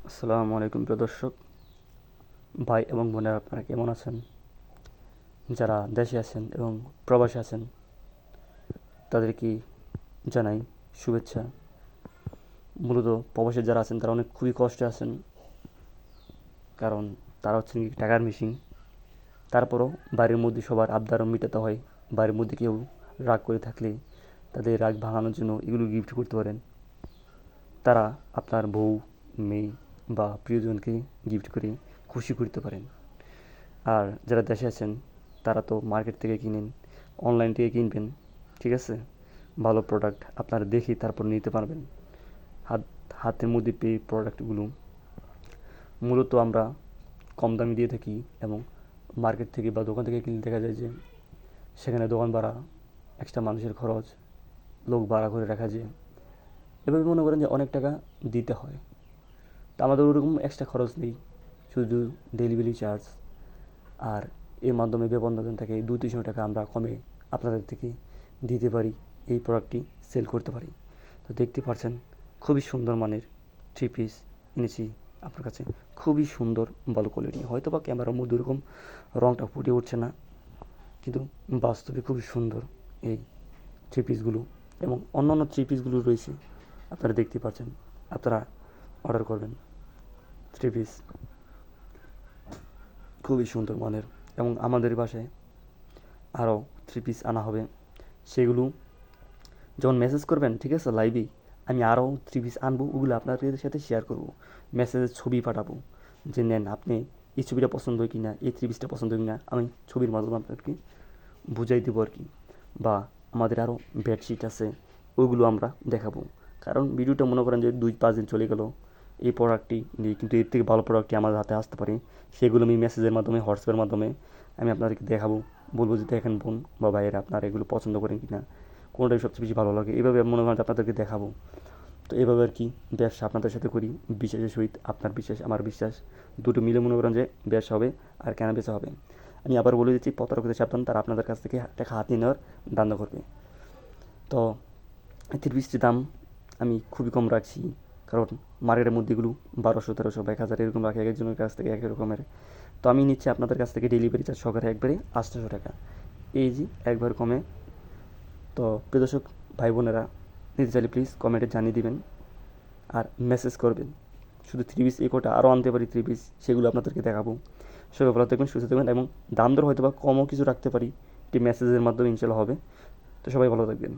আসসালামু আলাইকুম প্রিয় দর্শক, ভাই এবং বোনেরা, আপনারা কেমন আছেন? যারা দেশে আছেন এবং প্রবাসে আছেন তাদেরকে জানাই শুভেচ্ছা। মূলত প্রবাসে যারা আছেন তারা অনেক খুবই কষ্টে আছেন, কারণ তারা হচ্ছেন কি টাকার মিসিং। তারপরও বাড়ির মধ্যে সবার আবদারও মেটাতে হয়। বাড়ির মধ্যে কেউ রাগ করে থাকলে তাদের রাগ ভাঙানোর জন্য এগুলো গিফট করতে পারেন। তারা আপনার বউ, মেয়ে বা প্রিয়জনকে গিফট করে খুশি করতে পারেন। আর যারা দেশে আছেন তারা তো মার্কেট থেকে কিনেন, অনলাইন থেকে কিনবেন, ঠিক আছে? ভালো প্রোডাক্ট আপনারা দেখে তারপর নিতে পারবেন। হাত হাতের মধ্যে পেয়ে প্রোডাক্টগুলো মূলত আমরা কম দামে দিয়ে থাকি, এবং মার্কেট থেকে বা দোকান থেকে কিনলে দেখা যায় যে সেখানে দোকান ভাড়া, এক্সট্রা মানুষের খরচ, লোক ভাড়া করে রাখা যায়, এভাবে মনে করেন যে অনেক টাকা দিতে হয়। তো আমাদের ওরকম এক্সট্রা খরচ নেই, শুধু ডেলিভারি চার্জ। আর এর মাধ্যমে বিপণন থেকে 200-300 টাকা আমরা কমে আপনাদের থেকে দিতে পারি, এই প্রোডাক্টটি সেল করতে পারি। তো দেখতে পাচ্ছেন খুবই সুন্দর মানের থ্রি পিস এনেছি আপনার কাছে। খুবই সুন্দর, ভালো কোয়ালিটি। হয়তো বা ক্যামেরার মধ্যে ওরকম রঙটা ফুটে উঠছে না, কিন্তু বাস্তবে খুবই সুন্দর এই থ্রি পিসগুলো, এবং অন্যান্য থ্রি পিসগুলো রয়েছে আপনারা দেখতে পাচ্ছেন। আপনারা অর্ডার করবেন থ্রি পিস, খুবই সুন্দর মানের। এবং আমাদের বাসায় আরও থ্রি পিস আনা হবে, সেগুলো যখন মেসেজ করবেন, ঠিক আছে, লাইভে আমি আরও থ্রি পিস আনবো, ওগুলো আপনাদের সাথে শেয়ার করব। মেসেজের ছবি পাঠাবো যে নেন, আপনি এই ছবিটা পছন্দ হয় কি না, এই থ্রি পিসটা পছন্দ হয় কি না, আমি ছবির মাধ্যমে আপনাদেরকে বুঝাই দেবো আর কি। বা আমাদের আরও বেডশিট আছে, ওইগুলো আমরা দেখাবো। কারণ ভিডিওটা মনে করেন যে 2-5 দিন চলে গেল এই প্রোডাক্টটি নিয়ে, কিন্তু এর থেকে ভালো প্রোডাক্টটি আমাদের হাতে আসতে পারে। সেগুলো আমি মেসেজের মাধ্যমে, হোয়াটসঅ্যাপের মাধ্যমে আমি আপনাদেরকে দেখাবো। বলবো যে দেখেন বোন বা ভাইয়েরা, আপনারা এগুলো পছন্দ করেন কি না, কোনটাই সবচেয়ে বেশি ভালো লাগে, এভাবে মনে করেন আপনাদেরকে দেখাবো। তো এভাবে আর কি ব্যবসা আপনাদের সাথে করি, বিশ্বাসের সহিত। আপনার বিশ্বাস, আমার বিশ্বাস, দুটো মিলে মনে করেন যে ব্যবসা হবে আর কেনা বেচা হবে। আমি আবার বলে দিচ্ছি, প্রতারকদের সাবধান, তারা আপনাদের কাছ থেকে টাকা হাতিয়ে নেওয়ার ধান্দা করবে। তো থ্রি পিসটির দাম আমি খুবই কম রাখছি, কারণ মার্কেটের মধ্যে এগুলো 1200, 1300, 1000 এরকম রাখে এক একজনের কাছ থেকে এক এক রকমের। তো আমি নিচ্ছি আপনাদের কাছ থেকে ডেলিভারি চার্জ সহকারে একবারে 800 টাকা, এই যে একবার কমে। তো প্রিয় দর্শক, ভাই বোনেরা, নিতে চাইলে প্লিজ কমেন্টে জানিয়ে দিবেন আর মেসেজ করবেন। শুধু থ্রি পিস এই কটা আরও আনতে পারি থ্রি পিস, সেগুলো আপনাদেরকে দেখাবো। সবাই ভালো থাকবেন, সুস্থ থাকবেন, এবং দাম দর হয়তো বা কমও কিছু রাখতে পারি, এটি মেসেজের মাধ্যমে ইনশাল্লাহ হবে। তো সবাই ভালো থাকবেন।